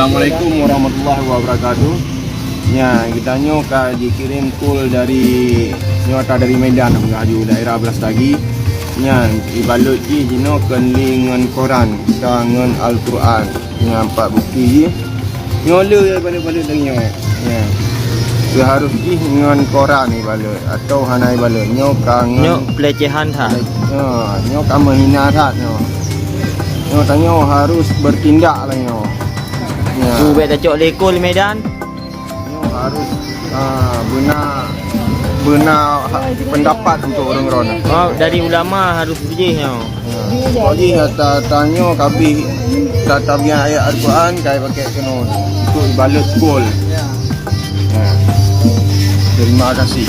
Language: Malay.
Assalamualaikum warahmatullahi wabarakatuh. Ya, kita nyoka dikirim kul dari nyota dari Medan mengaju daerah Belastagi. Ya, ibalut ji jino kenlingan Quran dengan Al-Quran. Ya, 4 bukti ji. Ngola ya balik-balik dengan ya. Dia harus ji dengan Quran ni balut atau hanai balut nyoka Nyok pelecehan tak? Ya, nyoka menghina tak nyo. Nyo tanya harus bertindak lah nyo. Ya. Tu bet cok lekol Medan. Harus benar pendapat untuk orang-orang. Oh, dari ulama harus bejihnya. Jadi kata tanya kabih tatabian ayat Al-Quran kai pakai kena untuk balut skol. Terima kasih.